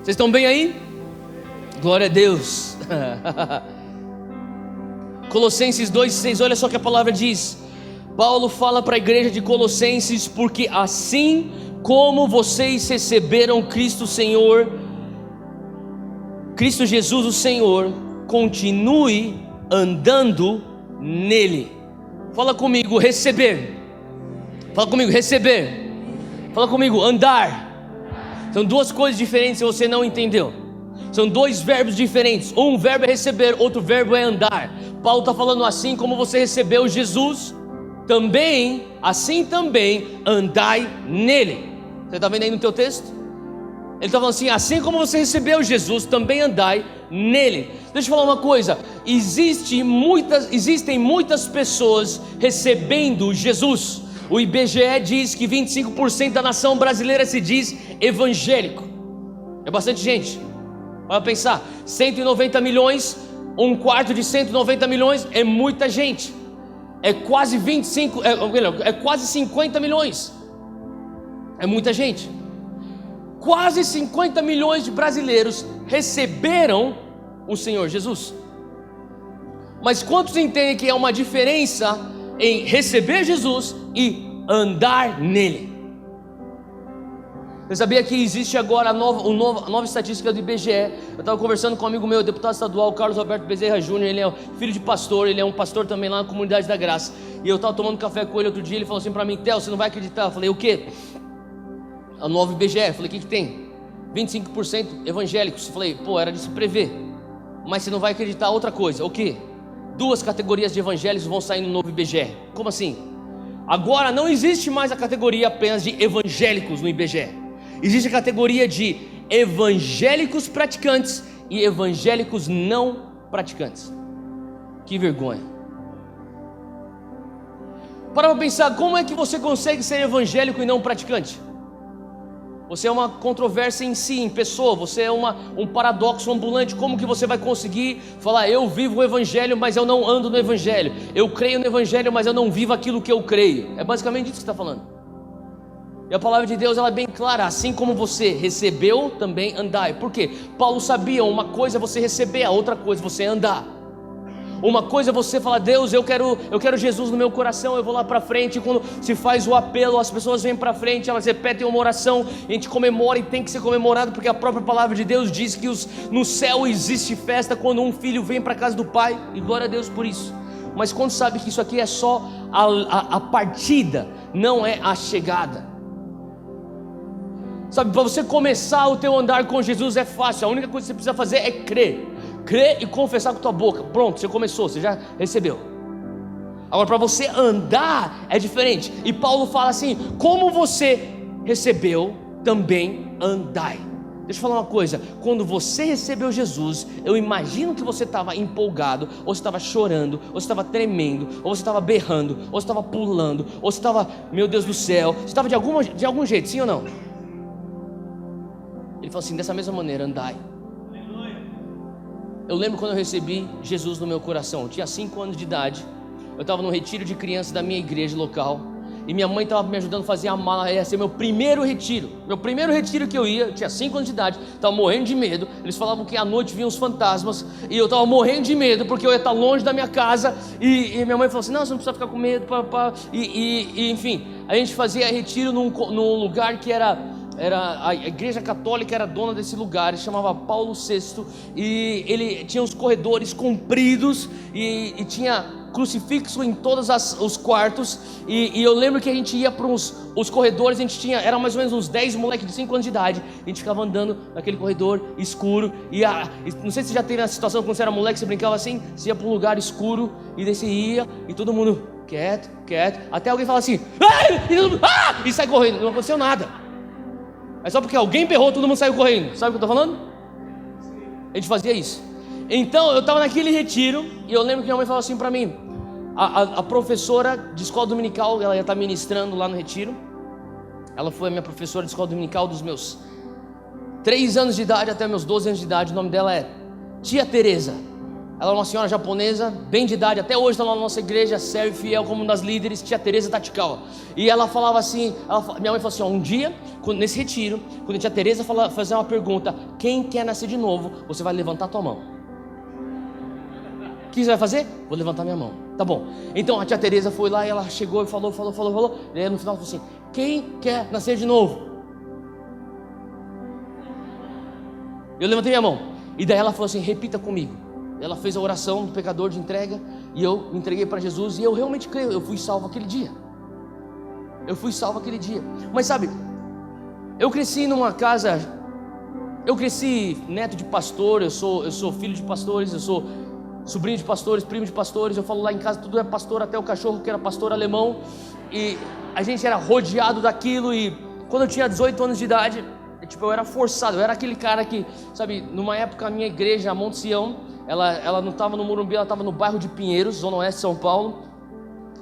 Vocês estão bem aí? Glória a Deus. Colossenses 2,6, olha só o que a palavra diz. Paulo fala para a igreja de Colossenses: porque assim como vocês receberam Cristo Senhor, Cristo Jesus o Senhor, continue andando nele. Fala comigo, receber. Fala comigo, receber. Fala comigo, andar. São duas coisas diferentes se você não entendeu. São dois verbos diferentes. Um verbo é receber, outro verbo é andar. Paulo está falando: assim como você recebeu Jesus, também, assim também, andai nele. Você está vendo aí no teu texto? Ele está falando assim: assim como você recebeu Jesus, também andai nele. Deixa eu falar uma coisa: existem muitas pessoas recebendo Jesus. O IBGE diz que 25% da nação brasileira se diz evangélico. É bastante gente. Para pensar, 190 milhões, um quarto de 190 milhões é muita gente. É quase 50 milhões. É muita gente. Quase 50 milhões de brasileiros receberam o Senhor Jesus. Mas quantos entendem que é uma diferença em receber Jesus e andar nele? Você sabia que existe agora a nova estatística do IBGE? Eu estava conversando com um amigo meu, deputado estadual, Carlos Alberto Bezerra Júnior. Ele é filho de pastor, ele é um pastor também lá na Comunidade da Graça. E eu estava tomando café com ele outro dia, ele falou assim para mim: Theo, você não vai acreditar. Eu falei: o quê? A nova IBGE. Eu falei: o que tem? 25% evangélicos. Eu falei: pô, era de se prever. Mas você não vai acreditar outra coisa. O quê? 2 categorias de evangélicos vão sair no novo IBGE. Como assim? Agora não existe mais a categoria apenas de evangélicos no IBGE. Existe a categoria de evangélicos praticantes e evangélicos não praticantes. Que vergonha. Para pensar, como é que você consegue ser evangélico e não praticante? Você é uma controvérsia em si, em pessoa. Você é um paradoxo ambulante. Como que você vai conseguir falar: eu vivo o evangelho, mas eu não ando no evangelho? Eu creio no evangelho, mas eu não vivo aquilo que eu creio? É basicamente isso que você está falando. E a palavra de Deus, ela é bem clara: assim como você recebeu, também andai. Por quê? Paulo sabia: uma coisa é você receber, a outra coisa é você andar. Uma coisa é você falar: Deus, eu quero Jesus no meu coração, eu vou lá para frente. Quando se faz o apelo, as pessoas vêm para frente, elas repetem uma oração, a gente comemora, e tem que ser comemorado, porque a própria palavra de Deus diz que no céu existe festa quando um filho vem para a casa do pai, e glória a Deus por isso. Mas quando sabe que isso aqui é só a partida, não é a chegada. Sabe, para você começar o teu andar com Jesus é fácil. A única coisa que você precisa fazer é crer. Crer e confessar com tua boca. Pronto, você começou, você já recebeu. Agora, para você andar é diferente. E Paulo fala assim: como você recebeu, também andai. Deixa eu falar uma coisa: quando você recebeu Jesus, eu imagino que você estava empolgado, ou você estava chorando, ou você estava tremendo, ou você estava berrando, ou você estava pulando, ou você estava, meu Deus do céu, você estava de algum jeito, sim ou não? Ele falou assim: dessa mesma maneira, andai. Eu lembro quando eu recebi Jesus no meu coração. Eu tinha 5 anos de idade. Eu estava no retiro de crianças da minha igreja local, e minha mãe estava me ajudando a fazer a mala. Ia ser meu primeiro retiro. Meu primeiro retiro que eu ia. Eu tinha 5 anos de idade, estava morrendo de medo. Eles falavam que à noite vinham os fantasmas, e eu estava morrendo de medo, porque eu ia estar longe da minha casa. E minha mãe falou assim: não, você não precisa ficar com medo, papá. Enfim, a gente fazia retiro num lugar que era a igreja católica, era dona desse lugar, ele chamava Paulo VI, e ele tinha os corredores compridos, e tinha crucifixo em todos os quartos, e eu lembro que a gente ia para os corredores, era mais ou menos uns 10 moleques de 5 anos de idade, a gente ficava andando naquele corredor escuro, e não sei se você já teve a situação quando você era moleque, você brincava assim, você ia para um lugar escuro, e daí você ia, e todo mundo quieto, até alguém fala assim: e sai correndo. Não aconteceu nada. É só porque alguém berrou, todo mundo saiu correndo. Sabe o que eu estou falando? A gente fazia isso. Então eu estava naquele retiro, e eu lembro que minha mãe falou assim para mim: a professora de escola dominical, ela ia estar ministrando lá no retiro. Ela foi a minha professora de escola dominical dos meus 3 anos de idade até meus 12 anos de idade. O nome dela é Tia Teresa. Ela é uma senhora japonesa, bem de idade, até hoje está lá na nossa igreja, serve fiel como uma das líderes, tia Teresa Tachikawa. E ela falava assim, minha mãe falou assim, um dia, nesse retiro, quando a tia Teresa fazer uma pergunta, quem quer nascer de novo, você vai levantar a tua mão. O que você vai fazer? Vou levantar minha mão. Tá bom. Então a tia Teresa foi lá e ela chegou e falou. E aí no final falou assim, quem quer nascer de novo? Eu levantei minha mão. E daí ela falou assim, repita comigo. Ela fez a oração do pecador de entrega, e eu me entreguei para Jesus, e eu realmente creio, eu fui salvo aquele dia. Mas sabe, eu cresci numa casa, eu cresci neto de pastor, eu sou filho de pastores, eu sou sobrinho de pastores, primo de pastores. Eu falo lá em casa, tudo é pastor, até o cachorro que era pastor alemão. E a gente era rodeado daquilo. E quando eu tinha 18 anos de idade, eu era forçado, eu era aquele cara que, sabe, numa época a minha igreja, a Monte Sião, ela não estava no Morumbi, ela estava no bairro de Pinheiros, zona oeste de São Paulo.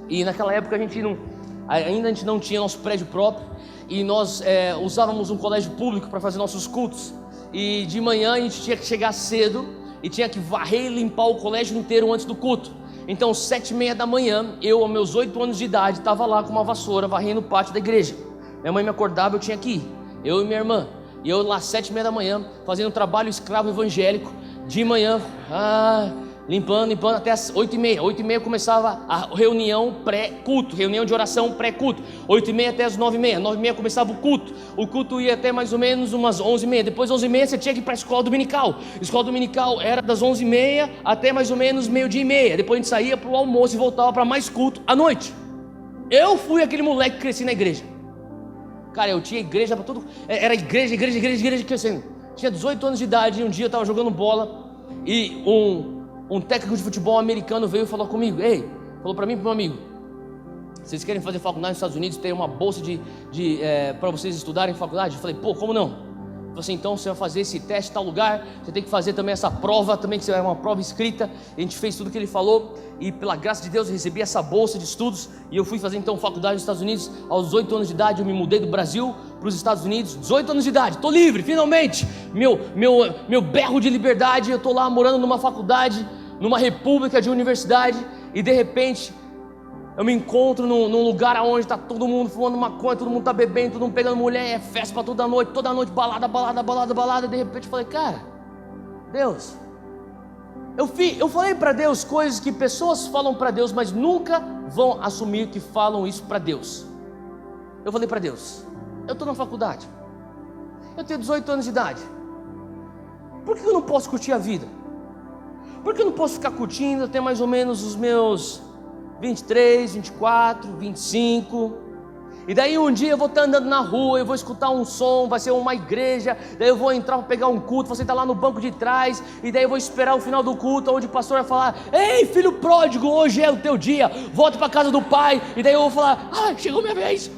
E naquela época a gente não tinha nosso prédio próprio, e nós usávamos um colégio público para fazer nossos cultos. E de manhã a gente tinha que chegar cedo e tinha que varrer e limpar o colégio inteiro antes do culto. Então 7h30 da manhã, eu aos meus 8 anos de idade estava lá com uma vassoura varrendo o pátio da igreja. Minha mãe me acordava, eu tinha que ir, eu e minha irmã. E eu lá 7h30 da manhã, fazendo um trabalho escravo evangélico. De manhã, limpando até as 8h30. 8h30 começava a reunião pré-culto, reunião de oração pré-culto. 8h30 até as 9h30. 9h30 começava o culto. O culto ia até mais ou menos umas 11h30. Depois 11h30 você tinha que ir para a escola dominical. A escola dominical era das 11h30 até mais ou menos meio-dia e meia. Depois a gente saía para o almoço e voltava para mais culto à noite. Eu fui aquele moleque que cresci na igreja. Cara, eu tinha igreja para tudo. Era igreja crescendo. Tinha 18 anos de idade e um dia eu estava jogando bola e um técnico de futebol americano veio e falou comigo. Falou para mim e para meu amigo: vocês querem fazer faculdade nos Estados Unidos? Tem uma bolsa para vocês estudarem em faculdade? Eu falei, pô, como não? Ele falou assim, então você vai fazer esse teste em tal lugar, você tem que fazer também essa prova, também que é uma prova escrita. A gente fez tudo o que ele falou e pela graça de Deus eu recebi essa bolsa de estudos e eu fui fazer então faculdade nos Estados Unidos. Aos 18 anos de idade eu me mudei do Brasil para os Estados Unidos. 18 anos de idade, estou livre, finalmente, meu berro de liberdade. Eu estou lá morando numa faculdade, numa república de universidade, e de repente eu me encontro num lugar onde está todo mundo fumando maconha, todo mundo está bebendo, todo mundo pegando mulher, é festa para toda noite, balada. De repente eu falei, cara, Deus, eu falei para Deus coisas que pessoas falam para Deus, mas nunca vão assumir que falam isso para Deus. Eu falei para Deus, eu estou na faculdade, eu tenho 18 anos de idade, por que eu não posso curtir a vida? Por que eu não posso ficar curtindo até mais ou menos os meus 23, 24, 25, e daí um dia eu vou estar andando na rua, eu vou escutar um som, vai ser uma igreja, daí eu vou entrar para pegar um culto, você está lá no banco de trás, e daí eu vou esperar o final do culto, onde o pastor vai falar, ei filho pródigo, hoje é o teu dia, volta para a casa do pai, e daí eu vou falar, chegou minha vez,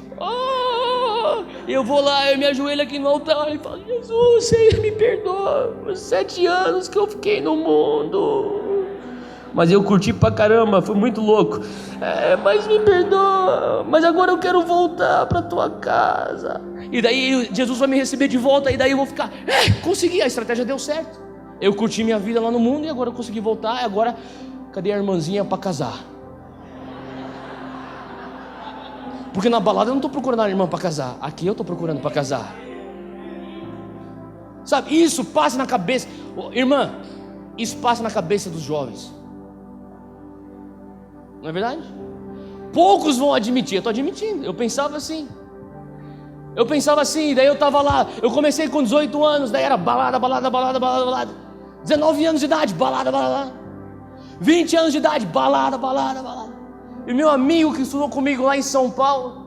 e eu vou lá, eu me ajoelho aqui no altar e falo, Jesus, Senhor, me perdoa, os 7 anos que eu fiquei no mundo, mas eu curti pra caramba, foi muito louco, mas me perdoa, mas agora eu quero voltar pra tua casa. E daí Jesus vai me receber de volta, e daí eu vou ficar, consegui, a estratégia deu certo, eu curti minha vida lá no mundo, e agora eu consegui voltar, e agora, cadê a irmãzinha pra casar? Porque na balada eu não estou procurando a irmã para casar, aqui eu estou procurando para casar. Sabe, isso passa na cabeça, irmã, isso passa na cabeça dos jovens. Não é verdade? Poucos vão admitir, eu estou admitindo, eu pensava assim, daí eu estava lá, eu comecei com 18 anos, daí era balada, 19 anos de idade, balada, 20 anos de idade, balada, e meu amigo que estudou comigo lá em São Paulo,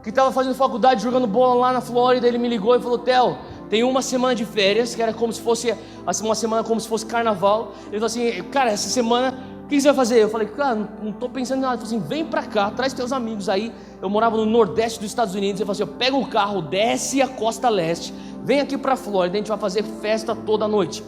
que estava fazendo faculdade, jogando bola lá na Flórida, ele me ligou e falou, Theo, tem uma semana de férias, que era como se fosse, uma semana como se fosse carnaval. Ele falou assim, cara, essa semana, o que você vai fazer? Eu falei, cara, não estou pensando em nada. Ele falou assim, vem pra cá, traz teus amigos aí. Eu morava no nordeste dos Estados Unidos. Ele falou assim, eu pego o carro, desce a costa leste, vem aqui pra Flórida, a gente vai fazer festa toda noite.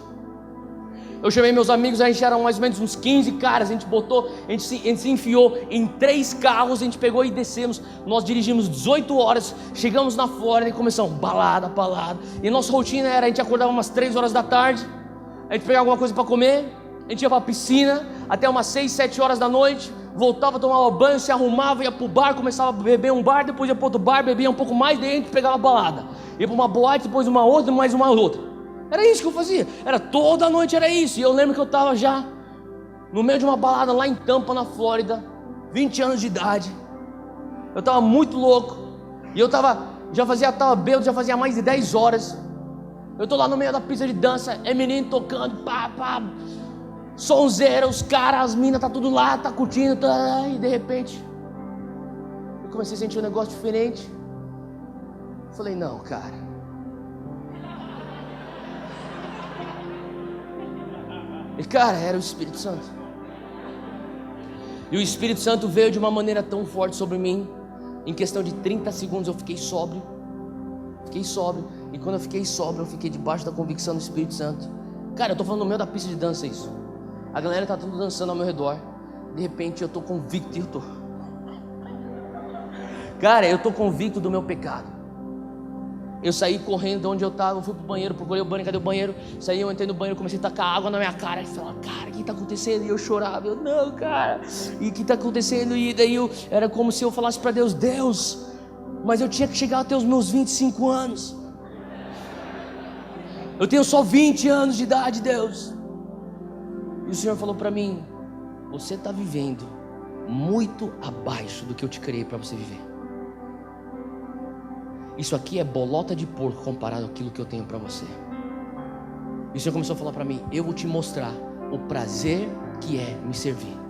Eu chamei meus amigos, a gente era mais ou menos uns 15 caras, a gente se enfiou em 3 carros, a gente pegou e descemos, nós dirigimos 18 horas, chegamos na Flórida e começamos, balada, e nossa rotina era, a gente acordava umas 3 horas da tarde, a gente pegava alguma coisa para comer, A gente ia para a piscina até umas 6, 7 horas da noite, voltava, tomava banho, se arrumava, ia para o bar, começava a beber um bar, depois ia para outro bar, bebia um pouco mais, daí a gente pegava a balada. Ia para uma boate, depois uma outra, mais uma outra. Era isso que eu fazia, era toda noite era isso. E eu lembro que eu estava já no meio de uma balada lá em Tampa, na Flórida, 20 anos de idade. Eu estava muito louco, e eu estava bêbado, já fazia mais de 10 horas. Eu estou lá no meio da pista de dança, é menino tocando, pá, pá, sonzeira, os caras, as minas, tá tudo lá, tá curtindo, tá, e de repente eu comecei a sentir um negócio diferente. Falei, não, cara, e cara, era o Espírito Santo. E o Espírito Santo veio de uma maneira tão forte sobre mim. Em questão de 30 segundos eu fiquei sóbrio. E quando eu fiquei sóbrio, eu fiquei debaixo da convicção do Espírito Santo. Cara, eu tô falando no meio da pista de dança isso. A galera tá tudo dançando ao meu redor. De repente eu tô convicto. Cara, eu tô convicto do meu pecado. Eu saí correndo de onde eu estava, eu fui pro banheiro, procurei o banheiro, cadê o banheiro? Saí, eu entrei no banheiro, comecei a tacar água na minha cara e falava, cara, o que está acontecendo? E eu chorava, eu, não, cara, e o que está acontecendo? E daí era como se eu falasse para Deus, Deus, mas eu tinha que chegar até os meus 25 anos. Eu tenho só 20 anos de idade, Deus. E o Senhor falou para mim, você está vivendo muito abaixo do que eu te criei para você viver. Isso aqui é bolota de porco comparado àquilo que eu tenho para você. E o Senhor começou a falar para mim, eu vou te mostrar o prazer que é me servir.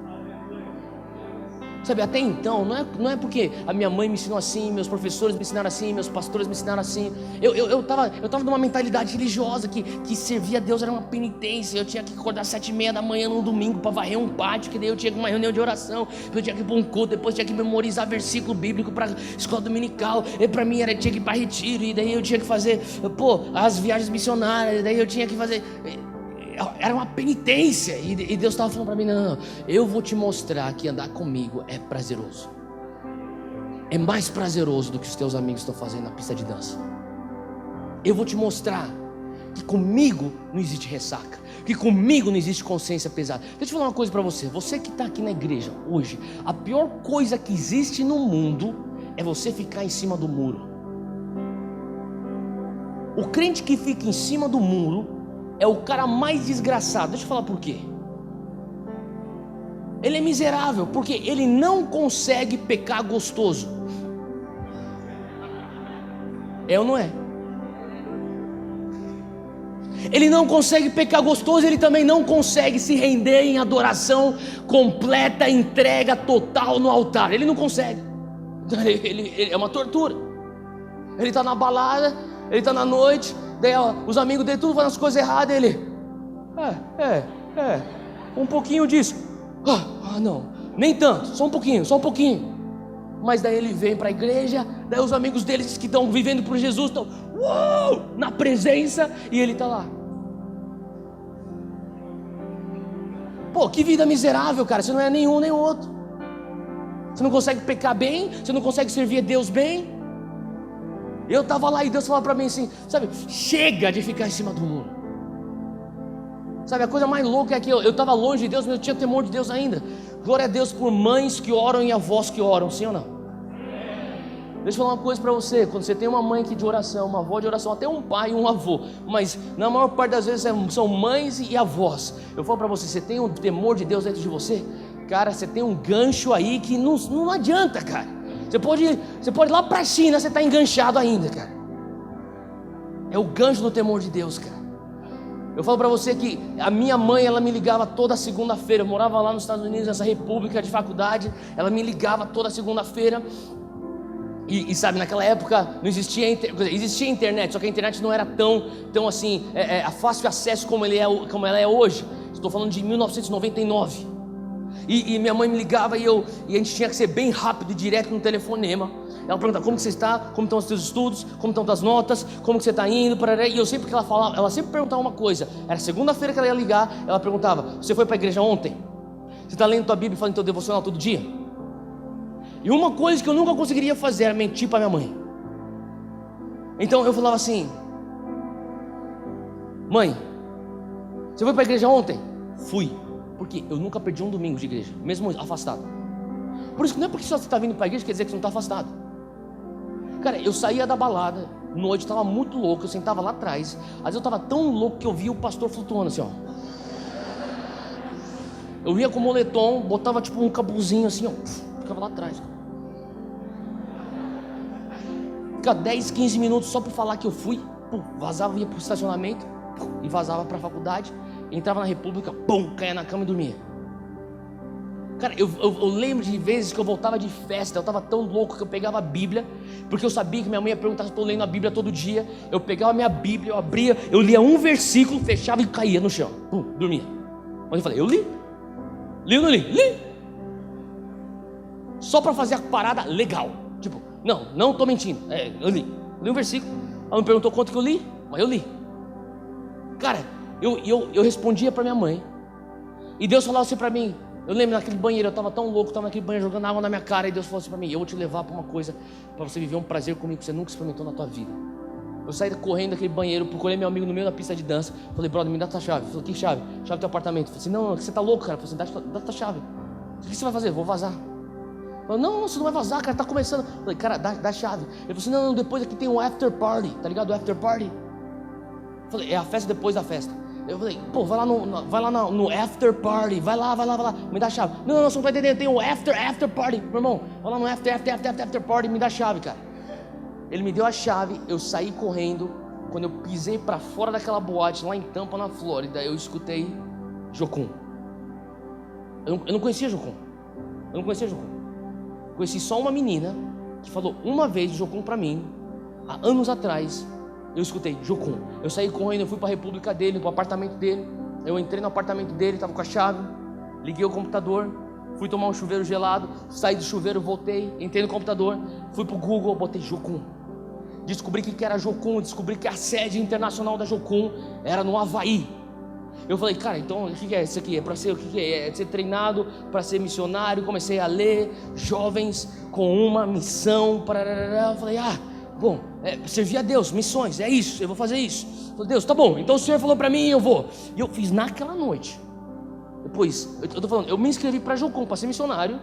Sabe, até então, não é porque a minha mãe me ensinou assim, meus professores me ensinaram assim, meus pastores me ensinaram assim. Eu tava numa mentalidade religiosa que servir a Deus era uma penitência. Eu tinha que acordar às 7:30 da manhã num domingo para varrer um pátio, que daí eu tinha que ir uma reunião de oração, eu tinha que ir para um culto, depois tinha que memorizar versículo bíblico para escola dominical. E para mim tinha que ir para retiro, e daí eu tinha que fazer, as viagens missionárias, daí eu tinha que fazer... Era uma penitência. E Deus estava falando para mim, não, eu vou te mostrar que andar comigo é prazeroso. É mais prazeroso do que os teus amigos estão fazendo na pista de dança. Eu vou te mostrar que comigo não existe ressaca, que comigo não existe consciência pesada. Deixa eu te falar uma coisa para você. Você que está aqui na igreja hoje, a pior coisa que existe no mundo é você ficar em cima do muro. O crente que fica em cima do muro é o cara mais desgraçado. Deixa eu falar por quê. Ele é miserável porque ele não consegue pecar gostoso. É ou não é? Ele não consegue pecar gostoso, ele também não consegue se render em adoração completa, entrega total no altar. Ele não consegue. Ele é uma tortura. Ele está na balada, ele está na noite, daí os amigos dele tudo fazendo as coisas erradas, ele um pouquinho disso, não, nem tanto, só um pouquinho, mas daí ele vem para a igreja, daí os amigos deles que estão vivendo por Jesus estão na presença, e ele está lá. Que vida miserável, cara. Você não é nenhum nem outro. Você não consegue pecar bem, você não consegue servir a Deus bem. Eu estava lá e Deus falava para mim assim, sabe, chega de ficar em cima do muro. Sabe, a coisa mais louca é que eu estava longe de Deus, mas eu tinha temor de Deus ainda. Glória a Deus por mães que oram e avós que oram, sim ou não? Deixa eu falar uma coisa para você. Quando você tem uma mãe de oração, uma avó de oração, até um pai e um avô, mas na maior parte das vezes são mães e avós, eu falo para você, você tem um temor de Deus dentro de você? Cara, você tem um gancho aí que não adianta, cara. Você pode ir lá para a China, você está enganchado ainda, cara. É o gancho do temor de Deus, cara. Eu falo para você que a minha mãe, ela me ligava toda segunda-feira. Eu morava lá nos Estados Unidos, nessa república de faculdade. Ela me ligava toda segunda-feira. E sabe, naquela época não existia internet, só que a internet não era tão assim, fácil acesso como ela é hoje. Estou falando de 1999. E minha mãe me ligava e a gente tinha que ser bem rápido e direto no telefonema. Ela perguntava, como que você está? Como estão os seus estudos? Como estão as notas? Como que você está indo? E eu sempre que ela falava, ela sempre perguntava uma coisa. Era segunda-feira que ela ia ligar, ela perguntava, você foi para a igreja ontem? Você está lendo tua Bíblia e fazendo teu devocional todo dia? E uma coisa que eu nunca conseguiria fazer era mentir para minha mãe. Então eu falava assim, mãe, você foi para a igreja ontem? Fui. Porque eu nunca perdi um domingo de igreja, mesmo afastado. Por isso que não é porque só você está vindo para a igreja quer dizer que você não está afastado. Cara, eu saía da balada, noite, estava muito louco, eu sentava lá atrás. Às vezes eu estava tão louco que eu via o pastor flutuando assim, ó. Eu ia com o moletom, botava tipo um cabuzinho assim, ó, ficava lá atrás. Ficava 10, 15 minutos só para falar que eu fui, vazava, ia para o estacionamento e vazava para a faculdade. Entrava na República, caía na cama e dormia. Cara, eu lembro de vezes que eu voltava de festa, eu estava tão louco que eu pegava a Bíblia, porque eu sabia que minha mãe ia perguntar se eu estou lendo a Bíblia todo dia. Eu pegava a minha Bíblia, eu abria, eu lia um versículo, fechava e caía no chão, dormia. Mas eu falei, eu li? Li ou não li? Li! Só para fazer a parada legal. Tipo, não estou mentindo, eu li um versículo. Ela me perguntou quanto que eu li, mas eu li. Cara, eu respondia para minha mãe, e Deus falava assim para mim. Eu lembro naquele banheiro, eu estava tão louco, estava naquele banheiro jogando água na minha cara, e Deus falou assim para mim, eu vou te levar para uma coisa, para você viver um prazer comigo que você nunca experimentou na tua vida. Eu saí correndo daquele banheiro, procurei meu amigo no meio da pista de dança, falei, brother, me dá tua chave. Ele falou, que chave? Chave do teu apartamento. Eu falei assim, não, você tá louco, cara. Eu falei assim, dá tua chave. O que você vai fazer? Vou vazar. Eu falei, não, você não vai vazar, cara, tá começando. Eu falei, cara, dá a chave. Ele falou assim, não, depois aqui tem um after party, tá ligado? O after party. Eu falei, é a festa depois da festa. Eu falei, vai lá no after party, vai lá, me dá a chave. Não, você não tá entendendo, tem um after party, meu irmão, vai lá no after party, me dá a chave, cara. Ele me deu a chave, eu saí correndo. Quando eu pisei pra fora daquela boate, lá em Tampa, na Flórida, eu escutei Jocum. Eu não conhecia Jocum. Conheci só uma menina que falou uma vez de Jocum pra mim, há anos atrás. Eu escutei Jocum. Eu saí correndo, eu fui para a República dele, para o apartamento dele. Eu entrei no apartamento dele, estava com a chave, liguei o computador, fui tomar um chuveiro gelado, saí do chuveiro, voltei, entrei no computador, fui para o Google, botei Jocum. Descobri que era Jocum, descobri que a sede internacional da Jocum era no Havaí. Eu falei, cara, então o que é isso aqui? É para ser o que é? É ser treinado para ser missionário. Comecei a ler jovens com uma missão. Eu falei, bom, servir a Deus, missões, é isso, eu vou fazer isso. Eu falei, Deus, tá bom, então o Senhor falou pra mim, eu vou. E eu fiz naquela noite. Depois, eu tô falando, eu me inscrevi pra Jocum, pra ser missionário.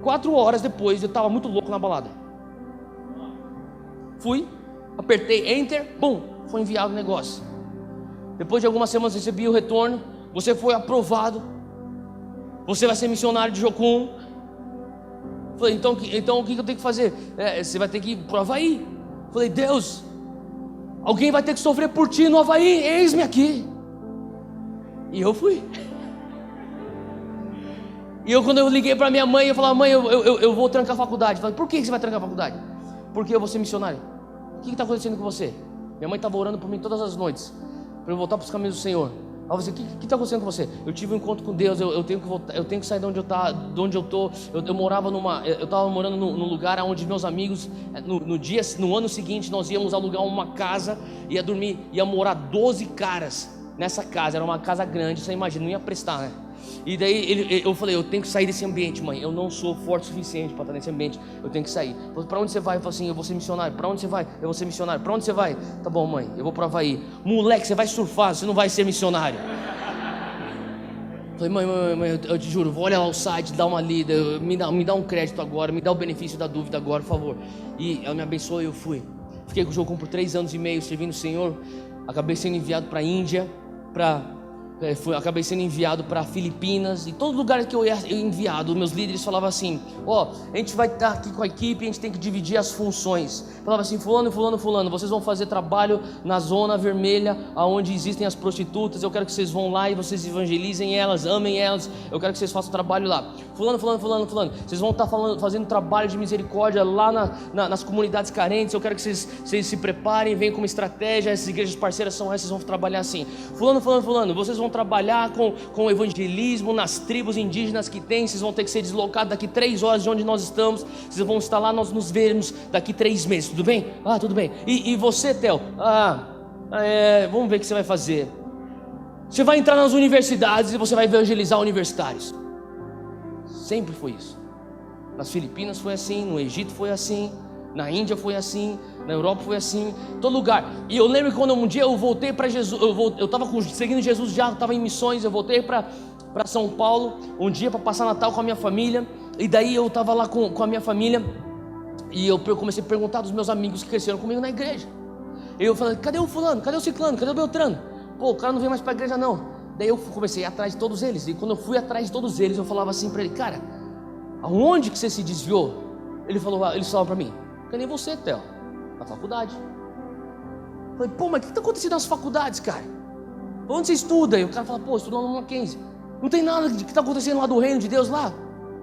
4 horas depois, eu tava muito louco na balada. Fui, apertei Enter, foi enviado o negócio. Depois de algumas semanas recebi o retorno, você foi aprovado, você vai ser missionário de Jocum. Falei, então o que eu tenho que fazer? Você vai ter que ir para o Havaí. Falei, Deus, alguém vai ter que sofrer por ti no Havaí, eis-me aqui. E eu fui. E quando eu liguei para minha mãe, eu falei, mãe, eu vou trancar a faculdade. Falei, por que você vai trancar a faculdade? Porque eu vou ser missionário. O que está acontecendo com você? Minha mãe estava orando por mim todas as noites, para eu voltar para os caminhos do Senhor. Aí você, o que está acontecendo com você? Eu tive um encontro com Deus, eu tenho que voltar, eu tenho que sair de onde eu estou. Eu estava morando num lugar onde meus amigos, no ano seguinte, nós íamos alugar uma casa, ia morar 12 caras nessa casa, era uma casa grande, você imagina, não ia prestar, né? E daí eu falei, eu tenho que sair desse ambiente, mãe, eu não sou forte o suficiente para estar nesse ambiente, eu tenho que sair. Falei, para onde você vai? Eu falei assim, eu vou ser missionário. Para onde você vai? Eu vou ser missionário. Para onde você vai? Tá bom, mãe, eu vou para o Havaí. Moleque, você vai surfar, você não vai ser missionário. Falei, mãe, eu te juro, vou olhar lá o site, dá uma lida, me dá um crédito agora, me dá o benefício da dúvida agora, por favor. E ela me abençoou e eu fui. Fiquei com o Jocum por 3 anos e meio, servindo o Senhor. Acabei sendo enviado para a Índia, acabei sendo enviado para Filipinas. E todo lugar que eu ia enviado, meus líderes falavam assim, a gente vai estar aqui com a equipe, a gente tem que dividir as funções. Falava assim, fulano, vocês vão fazer trabalho na zona vermelha, onde existem as prostitutas. Eu quero que vocês vão lá e vocês evangelizem elas, amem elas. Eu quero que vocês façam trabalho lá. Fulano, vocês vão estar fazendo trabalho de misericórdia lá nas comunidades carentes. Eu quero que vocês se preparem, venham com uma estratégia. Essas igrejas parceiras são essas, vão trabalhar assim. Fulano, vocês vão trabalhar com evangelismo nas tribos indígenas que tem. Vocês vão ter que ser deslocados daqui 3 horas de onde nós estamos. Vocês vão estar lá, nós nos vermos daqui 3 meses, tudo bem? Tudo bem. E você, Theo? Vamos ver o que você vai fazer. Você vai entrar nas universidades e você vai evangelizar universitários. Sempre foi isso. Nas Filipinas foi assim, no Egito foi assim, Na Índia foi assim, na Europa foi assim, todo lugar. E eu lembro que quando um dia eu voltei para Jesus, eu estava seguindo Jesus já, estava em missões, eu voltei para São Paulo um dia para passar Natal com a minha família. E daí eu estava lá com a minha família e eu comecei a perguntar dos meus amigos que cresceram comigo na igreja. E eu falei, cadê o fulano, cadê o ciclano, cadê o beltrano? Pô, o cara não vem mais para a igreja não. Daí eu comecei a ir atrás de todos eles. E quando eu fui atrás de todos eles, eu falava assim para ele, cara, aonde que você se desviou? Eles falavam para mim, que nem você, Theo, na faculdade. Eu falei, pô, mas o que está acontecendo nas faculdades, cara? Onde você estuda? E o cara fala, pô, estou no Mackenzie. Não tem nada que está acontecendo lá do reino de Deus lá?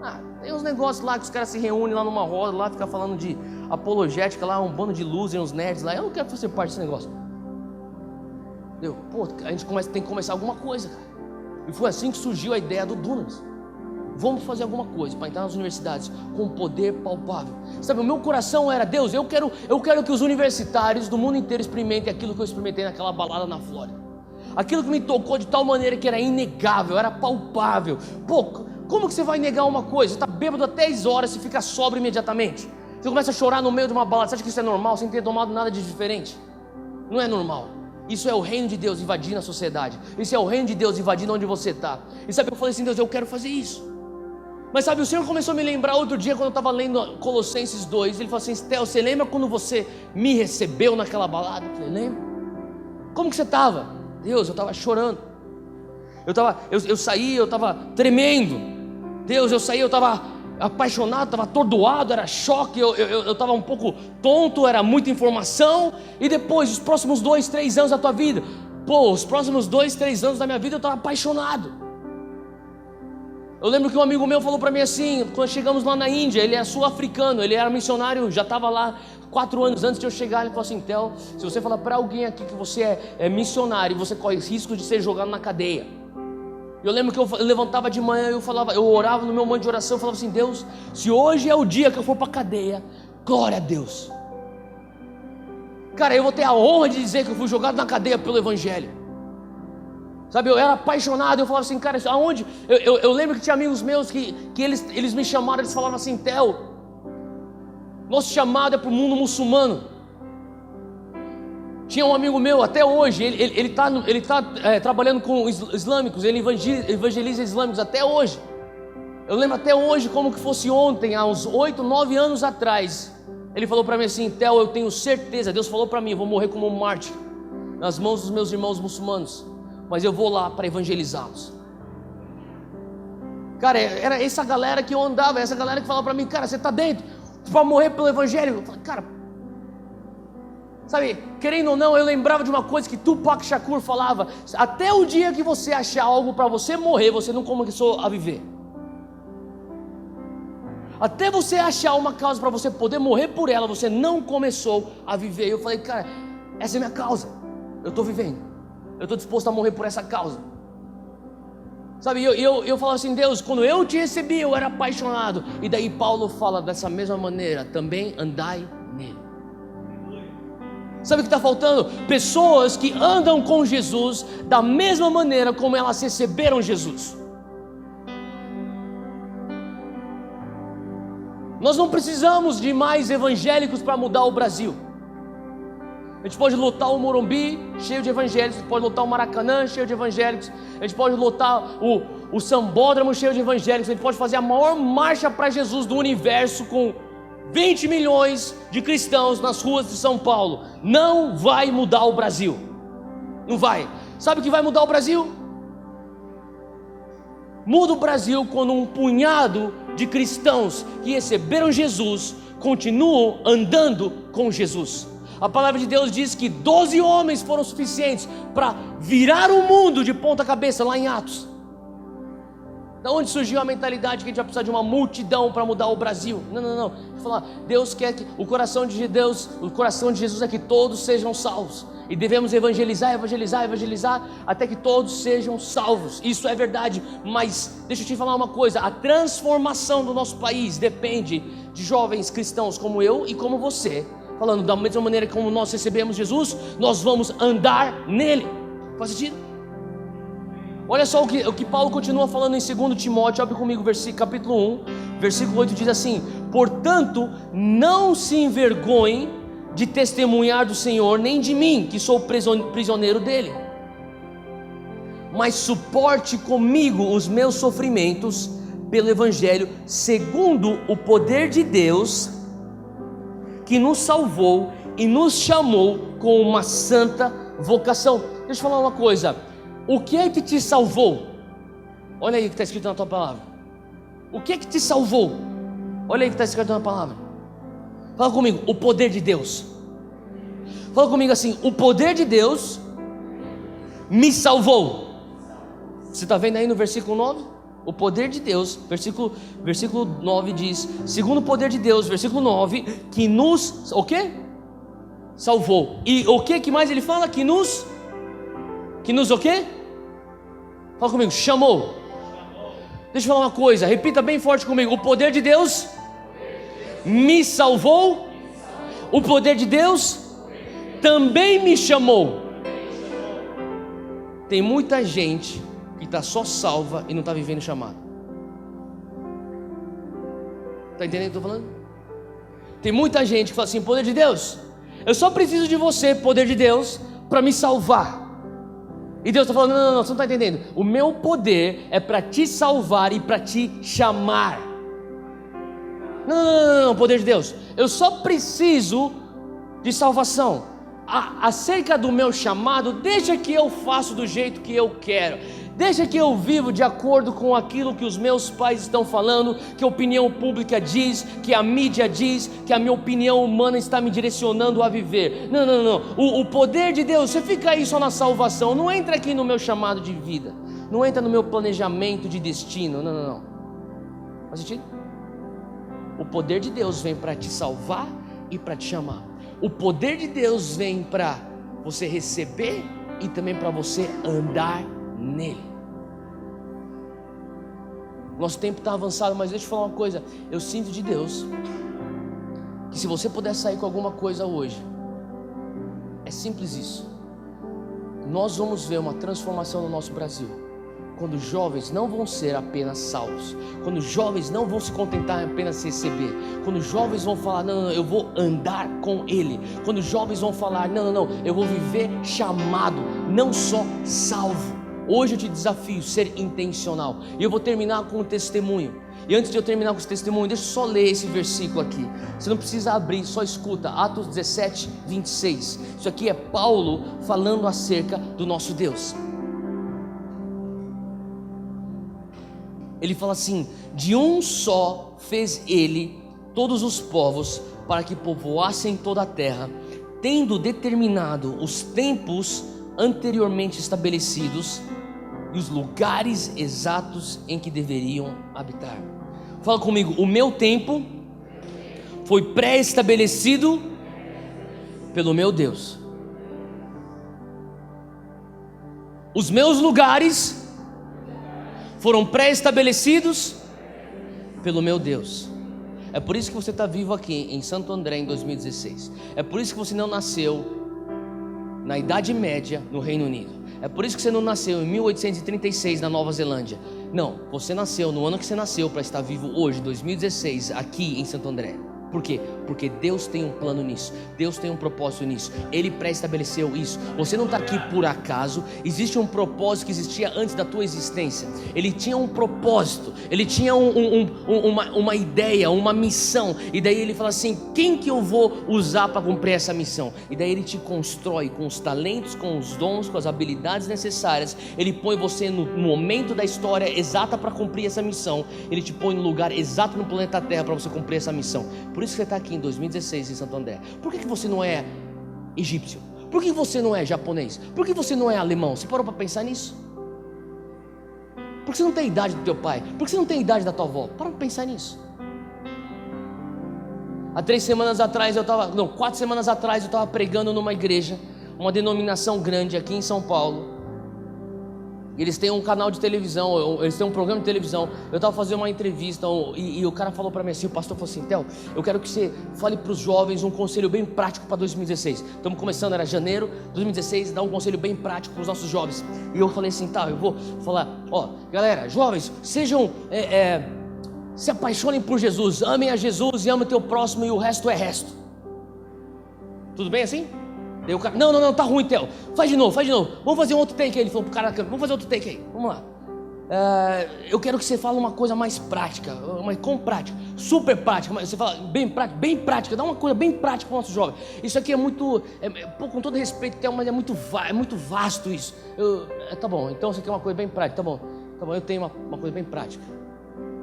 Ah, tem uns negócios lá que os caras se reúnem lá numa roda, lá ficar falando de apologética lá, um bando de losers, uns nerds lá. Eu não quero fazer parte desse negócio. Pô, a gente tem que começar alguma coisa, cara. E foi assim que surgiu a ideia do Dunamis. Vamos fazer alguma coisa para entrar nas universidades com poder palpável. Sabe, o meu coração era, Deus, eu quero que os universitários do mundo inteiro experimentem aquilo que eu experimentei naquela balada na Flórida. Aquilo que me tocou de tal maneira que era inegável, era palpável. Pô, como que você vai negar uma coisa? Você está bêbado há 10 horas e fica sóbrio imediatamente. Você começa a chorar no meio de uma balada. Você acha que isso é normal sem ter tomado nada de diferente? Não é normal. Isso é o reino de Deus invadindo a sociedade. Isso é o reino de Deus invadindo onde você está. E sabe, eu falei assim, Deus, eu quero fazer isso. Mas sabe, o Senhor começou a me lembrar outro dia, quando eu estava lendo Colossenses 2, Ele falou assim, Theo, você lembra quando você me recebeu naquela balada? Eu falei, lembro. Como que você estava? Deus, eu estava chorando. Eu saí, eu estava tremendo. Deus, eu saí, eu estava apaixonado, estava atordoado, era choque, eu estava um pouco tonto, era muita informação. E depois, os próximos 2, 3 anos da tua vida? Pô, os próximos 2, 3 anos da minha vida eu estava apaixonado. Eu lembro que um amigo meu falou para mim assim, quando chegamos lá na Índia, ele é sul-africano, ele era missionário, já estava lá 4 anos antes de eu chegar. Ele falou assim, Theo, se você falar para alguém aqui que você é missionário, você corre risco de ser jogado na cadeia. Eu lembro que eu levantava de manhã, eu orava no meu momento de oração, eu falava assim, Deus, se hoje é o dia que eu for para a cadeia, glória a Deus. Cara, eu vou ter a honra de dizer que eu fui jogado na cadeia pelo Evangelho. Sabe, eu era apaixonado, eu falava assim, cara, aonde? Eu lembro que tinha amigos meus que eles me chamaram, eles falavam assim, Theo, nosso chamado é para o mundo muçulmano. Tinha um amigo meu, até hoje, ele tá trabalhando com islâmicos, ele evangeliza islâmicos até hoje. Eu lembro até hoje como que fosse ontem, há uns 8, 9 anos atrás. Ele falou para mim assim, Theo, eu tenho certeza, Deus falou para mim, eu vou morrer como um mártir, nas mãos dos meus irmãos muçulmanos. Mas eu vou lá para evangelizá-los. Cara, era essa galera que eu andava, essa galera que falava para mim, cara, você está dentro para morrer pelo Evangelho? Eu falei, cara, sabe, querendo ou não, eu lembrava de uma coisa que Tupac Shakur falava, até o dia que você achar algo para você morrer, você não começou a viver. Até você achar uma causa para você poder morrer por ela, você não começou a viver. Eu falei, cara, essa é a minha causa, eu estou vivendo. Eu estou disposto a morrer por essa causa. Sabe, eu falo assim, Deus, quando eu te recebi, eu era apaixonado. E daí Paulo fala dessa mesma maneira, também andai nele. Sabe o que está faltando? Pessoas que andam com Jesus da mesma maneira como elas receberam Jesus. Nós não precisamos de mais evangélicos para mudar o Brasil. A gente pode lotar o Morumbi cheio de evangélicos, a gente pode lotar o Maracanã cheio de evangélicos, a gente pode lotar o Sambódromo cheio de evangélicos, a gente pode fazer a maior marcha para Jesus do universo com 20 milhões de cristãos nas ruas de São Paulo. Não vai mudar o Brasil. Não vai. Sabe o que vai mudar o Brasil? Muda o Brasil quando um punhado de cristãos que receberam Jesus continuam andando com Jesus. A palavra de Deus diz que 12 homens foram suficientes para virar o mundo de ponta cabeça lá em Atos. Da onde surgiu a mentalidade que a gente vai precisar de uma multidão para mudar o Brasil? Não. Deus quer que o coração de Deus, o coração de Jesus é que todos sejam salvos. E devemos evangelizar até que todos sejam salvos. Isso é verdade, mas deixa eu te falar uma coisa, a transformação do nosso país depende de jovens cristãos como eu e como você, falando da mesma maneira como nós recebemos Jesus, nós vamos andar nele. Faz sentido? Olha só o que Paulo continua falando em 2 Timóteo, abre comigo, capítulo 1, versículo 8, diz assim: portanto, não se envergonhe de testemunhar do Senhor, nem de mim, que sou prisioneiro dele, mas suporte comigo os meus sofrimentos pelo Evangelho, segundo o poder de Deus, que nos salvou e nos chamou com uma santa vocação. Deixa eu falar uma coisa: o que é que te salvou? Olha aí o que está escrito na tua palavra. O que é que te salvou? Olha aí o que está escrito na palavra. Fala comigo: o poder de Deus. Fala comigo assim: o poder de Deus me salvou. Você está vendo aí no versículo 9? O poder de Deus, versículo 9 diz: segundo o poder de Deus, versículo 9, que nos, o quê? Salvou. E o que mais ele fala? Que nos o quê? Fala comigo: chamou. Deixa eu falar uma coisa, repita bem forte comigo: o poder de Deus me salvou. O poder de Deus também me chamou. Tem muita gente que está só salva e não está vivendo o chamado. Está entendendo o que eu estou falando? Tem muita gente que fala assim: poder de Deus, eu só preciso de você, poder de Deus, para me salvar. E Deus está falando: não, você não está entendendo. O meu poder é para te salvar e para te chamar. Não, poder de Deus, eu só preciso de salvação. Acerca do meu chamado, deixa que eu faço do jeito que eu quero. Deixa que eu vivo de acordo com aquilo que os meus pais estão falando, que a opinião pública diz, que a mídia diz, que a minha opinião humana está me direcionando a viver. Não. O poder de Deus, você fica aí só na salvação. Não entra aqui no meu chamado de vida. Não entra no meu planejamento de destino. Não. Faz sentido? O poder de Deus vem para te salvar e para te chamar. O poder de Deus vem para você receber e também para você andar nele. Nosso tempo está avançado, mas deixa eu falar uma coisa. Eu sinto de Deus que se você puder sair com alguma coisa hoje, é simples isso: nós vamos ver uma transformação no nosso Brasil, quando jovens não vão ser apenas salvos, quando jovens não vão se contentar em apenas receber, quando jovens vão falar: não, eu vou andar com Ele, quando jovens vão falar: não, eu vou viver chamado, não só salvo. Hoje eu te desafio a ser intencional, e eu vou terminar com um testemunho. E antes de eu terminar com esse testemunho, deixa eu só ler esse versículo aqui. Você não precisa abrir, só escuta. Atos 17, 26. Isso aqui é Paulo falando acerca do nosso Deus. Ele fala assim: de um só fez ele todos os povos, para que povoassem toda a terra, tendo determinado os tempos anteriormente estabelecidos e os lugares exatos em que deveriam habitar. Fala comigo: o meu tempo foi pré-estabelecido pelo meu Deus. Os meus lugares foram pré-estabelecidos pelo meu Deus. É por isso que você está vivo aqui em Santo André em 2016. É por isso que você não nasceu na Idade Média no Reino Unido. É por isso que você não nasceu em 1836 na Nova Zelândia. Não, você nasceu no ano que você nasceu para estar vivo hoje, 2016, aqui em Santo André. Por quê? Porque Deus tem um plano nisso, Deus tem um propósito nisso, Ele pré-estabeleceu isso. Você não está aqui por acaso, existe um propósito que existia antes da tua existência. Ele tinha um propósito, Ele tinha uma ideia, uma missão. E daí Ele fala assim: quem que eu vou usar para cumprir essa missão? E daí Ele te constrói com os talentos, com os dons, com as habilidades necessárias. Ele põe você no momento da história exata para cumprir essa missão. Ele te põe no lugar exato no planeta Terra para você cumprir essa missão. Por isso que você está aqui em 2016 em Santo André. Por que você não é egípcio? Por que você não é japonês? Por que você não é alemão? Você parou para pensar nisso? Por que você não tem a idade do teu pai? Por que você não tem a idade da tua avó? Para pensar nisso. Há 4 semanas atrás eu estava pregando numa igreja, uma denominação grande aqui em São Paulo. Eles têm um canal de televisão, eles têm um programa de televisão. Eu estava fazendo uma entrevista e o cara falou para mim assim, o pastor falou assim: Theo, eu quero que você fale para os jovens um conselho bem prático para 2016. Estamos começando, era janeiro de 2016, dá um conselho bem prático para os nossos jovens. E eu falei assim, tá, eu vou falar, ó, galera, jovens, sejam, se apaixonem por Jesus, amem a Jesus e amem o teu próximo e o resto é resto. Tudo bem assim? Daí o cara, não, tá ruim, Theo, faz de novo, vamos fazer um outro take aí. Ele falou pro cara, vamos fazer outro take aí, vamos lá. Eu quero que você fale uma coisa mais prática, mas com prática, super prática, mas você fala bem prática, dá uma coisa bem prática para o nosso jovem. Isso aqui é muito, com todo respeito, Theo, mas é muito vasto isso. Tá bom, então você quer uma coisa bem prática, tá bom, eu tenho uma coisa bem prática.